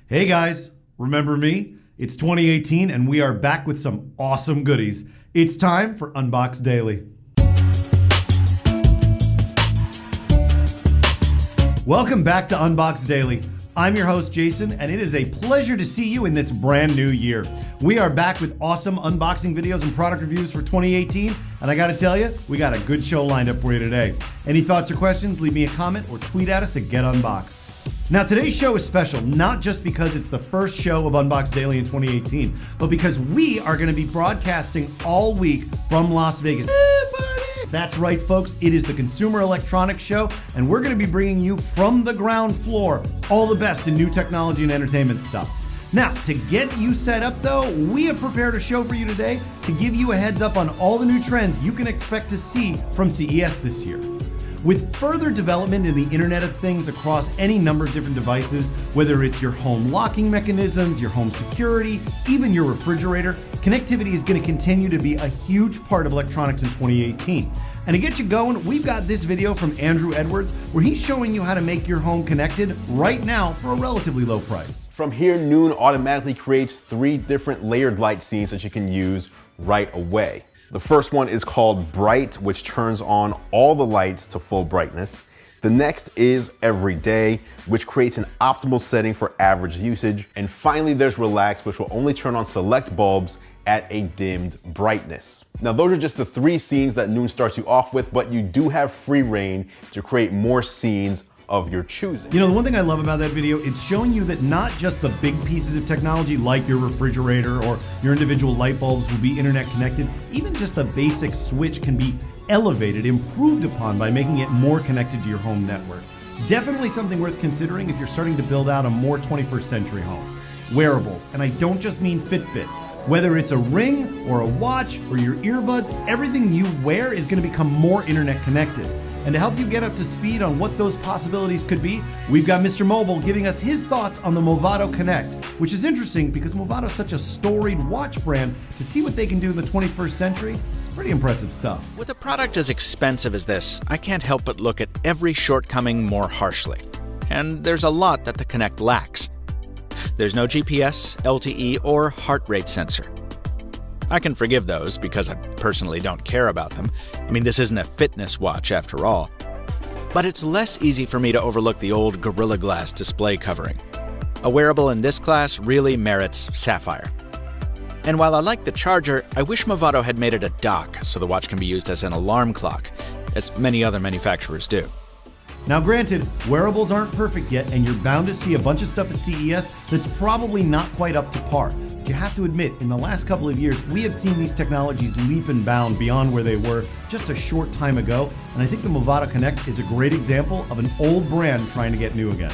Hey guys, remember me? It's 2018 and we are back with some awesome goodies. It's time for Unboxed Daily. Welcome back to Unboxed Daily. I'm your host Jason and it is a pleasure to see you in this brand new year. We are back with awesome unboxing videos and product reviews for 2018 and I gotta tell you, we got a good show lined up for you today. Any thoughts or questions, leave me a comment or tweet at us at Get Unboxed. Now today's show is special, not just because it's the first show of Unboxed Daily in 2018, but because we are going to be broadcasting all week from Las Vegas. That's right, folks, it is the Consumer Electronics Show, and we're going to be bringing you from the ground floor all the best in new technology and entertainment stuff. Now, to get you set up though, we have prepared a show for you today to give you a heads up on all the new trends you can expect to see from CES this year. With further development in the Internet of Things across any number of different devices, whether it's your home locking mechanisms, your home security, even your refrigerator, connectivity is going to continue to be a huge part of electronics in 2018. And to get you going, we've got this video from Andru Edwards where he's showing you how to make your home connected right now for a relatively low price. From here, Noon automatically creates 3 different layered light scenes that you can use right away. The first one is called Bright, which turns on all the lights to full brightness. The next is Everyday, which creates an optimal setting for average usage. And finally, there's Relax, which will only turn on select bulbs at a dimmed brightness. Now, those are just the 3 scenes that Noon starts you off with, but you do have free reign to create more scenes of your choosing. You know, the one thing I love about that video, it's showing you that not just the big pieces of technology like your refrigerator or your individual light bulbs will be internet connected, even just a basic switch can be elevated, improved upon by making it more connected to your home network. Definitely something worth considering if you're starting to build out a more 21st century home. Wearables, and I don't just mean Fitbit. Whether it's a ring or a watch or your earbuds, everything you wear is going to become more internet connected. And to help you get up to speed on what those possibilities could be, we've got Mr. Mobile giving us his thoughts on the Movado Connect, which is interesting because Movado is such a storied watch brand. To see what they can do in the 21st century, pretty impressive stuff. With a product as expensive as this, I can't help but look at every shortcoming more harshly. And there's a lot that the Connect lacks. There's no GPS, LTE, or heart rate sensor. I can forgive those because I personally don't care about them. I mean, this isn't a fitness watch after all. But it's less easy for me to overlook the old Gorilla Glass display covering. A wearable in this class really merits Sapphire. And while I like the charger, I wish Movado had made it a dock so the watch can be used as an alarm clock, as many other manufacturers do. Now granted, wearables aren't perfect yet and you're bound to see a bunch of stuff at CES that's probably not quite up to par. But you have to admit, in the last couple of years, we have seen these technologies leap and bound beyond where they were just a short time ago, and I think the Movado Connect is a great example of an old brand trying to get new again.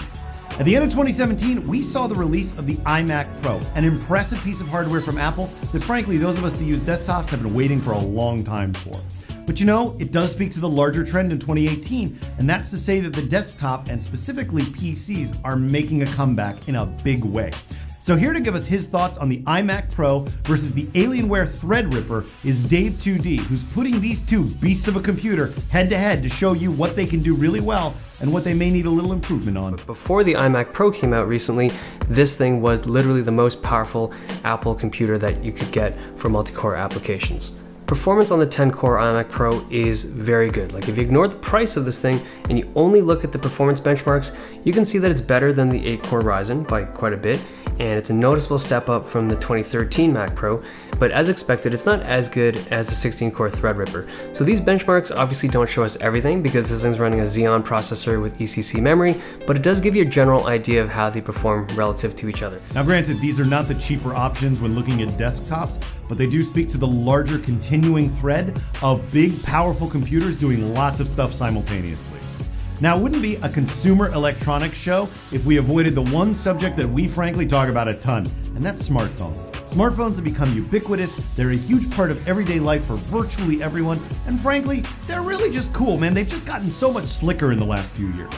At the end of 2017, we saw the release of the iMac Pro, an impressive piece of hardware from Apple that frankly those of us that use desktops have been waiting for a long time for. But you know, it does speak to the larger trend in 2018, and that's to say that the desktop, and specifically PCs, are making a comeback in a big way. So here to give us his thoughts on the iMac Pro versus the Alienware Threadripper is Dave 2D, who's putting these two beasts of a computer head to head to show you what they can do really well and what they may need a little improvement on. Before the iMac Pro came out recently, this thing was literally the most powerful Apple computer that you could get for multi-core applications. Performance on the 10-core iMac Pro is very good. Like if you ignore the price of this thing and you only look at the performance benchmarks, you can see that it's better than the 8-core Ryzen by quite a bit, and it's a noticeable step up from the 2013 Mac Pro, but as expected, it's not as good as the 16-core Threadripper. So these benchmarks obviously don't show us everything because this thing's running a Xeon processor with ECC memory, but it does give you a general idea of how they perform relative to each other. Now granted, these are not the cheaper options when looking at desktops, but they do speak to the larger continuing thread of big, powerful computers doing lots of stuff simultaneously. Now, it wouldn't be a consumer electronics show if we avoided the one subject that we frankly talk about a ton, and that's smartphones. Smartphones have become ubiquitous, they're a huge part of everyday life for virtually everyone, and frankly, they're really just cool, man. They've just gotten so much slicker in the last few years.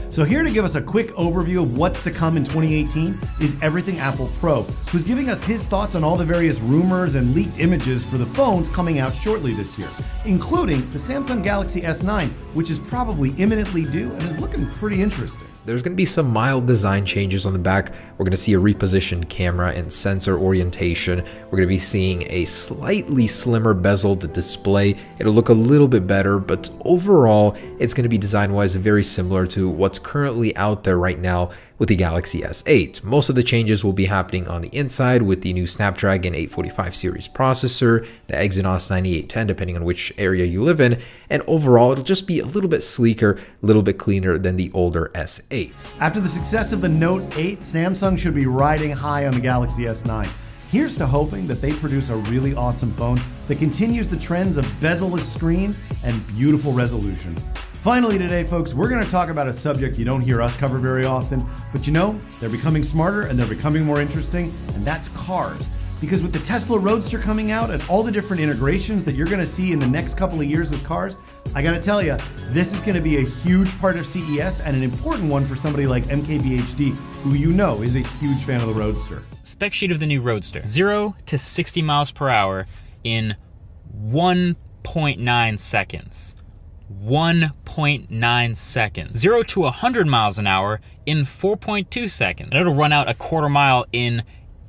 So here to give us a quick overview of what's to come in 2018 is Everything Apple Pro, who's giving us his thoughts on all the various rumors and leaked images for the phones coming out shortly this year. including the Samsung Galaxy S9, which is probably imminently due and is looking pretty interesting. There's going to be some mild design changes on the back. We're going to see a repositioned camera and sensor orientation. We're going to be seeing a slightly slimmer bezeled display. It'll look a little bit better, but overall, it's going to be design-wise very similar to what's currently out there right now with the Galaxy S8. Most of the changes will be happening on the inside with the new Snapdragon 845 series processor, the Exynos 9810, depending on which area you live in, and overall, it'll just be a little bit sleeker, a little bit cleaner than the older S8. After the success of the Note 8, Samsung should be riding high on the Galaxy S9. Here's to hoping that they produce a really awesome phone that continues the trends of bezel-less screens and beautiful resolution. Finally today, folks, we're going to talk about a subject you don't hear us cover very often, but you know, they're becoming smarter and they're becoming more interesting, and that's cars. Because with the Tesla Roadster coming out and all the different integrations that you're going to see in the next couple of years with cars, I got to tell you, this is going to be a huge part of CES and an important one for somebody like MKBHD, who you know is a huge fan of the Roadster. Spec sheet of the new Roadster. 0 to 60 miles per hour in 1.9 seconds. 1.9 seconds. 0 to 100 miles an hour in 4.2 seconds. And it'll run out a quarter mile in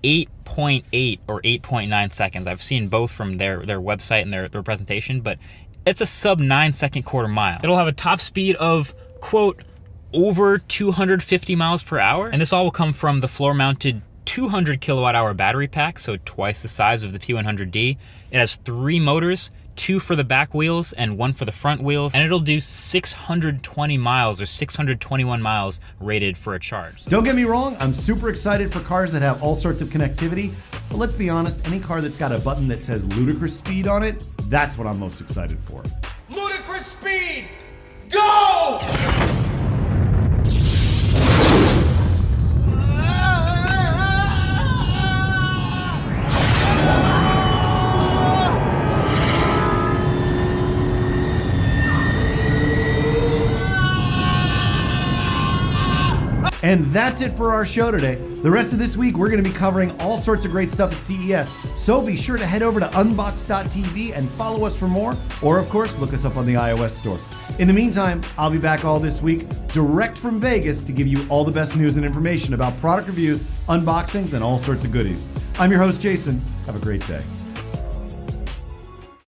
8.8 or 8.9 seconds. I've seen both from their website and their presentation, but it's a sub 9 second quarter mile. It'll have a top speed of, quote, over 250 miles per hour. And this all will come from the floor mounted 200 kilowatt hour battery pack, so twice the size of the P100D. It has 3 motors, 2 for the back wheels and 1 for the front wheels, and it'll do 620 miles or 621 miles rated for a charge. Don't get me wrong, I'm super excited for cars that have all sorts of connectivity, but let's be honest, any car that's got a button that says ludicrous speed on it, that's what I'm most excited for. Ludicrous speed! Go! And that's it for our show today. The rest of this week, we're going to be covering all sorts of great stuff at CES. So be sure to head over to unboxed.tv and follow us for more. Or, of course, look us up on the iOS store. In the meantime, I'll be back all this week, direct from Vegas, to give you all the best news and information about product reviews, unboxings, and all sorts of goodies. I'm your host, Jason. Have a great day.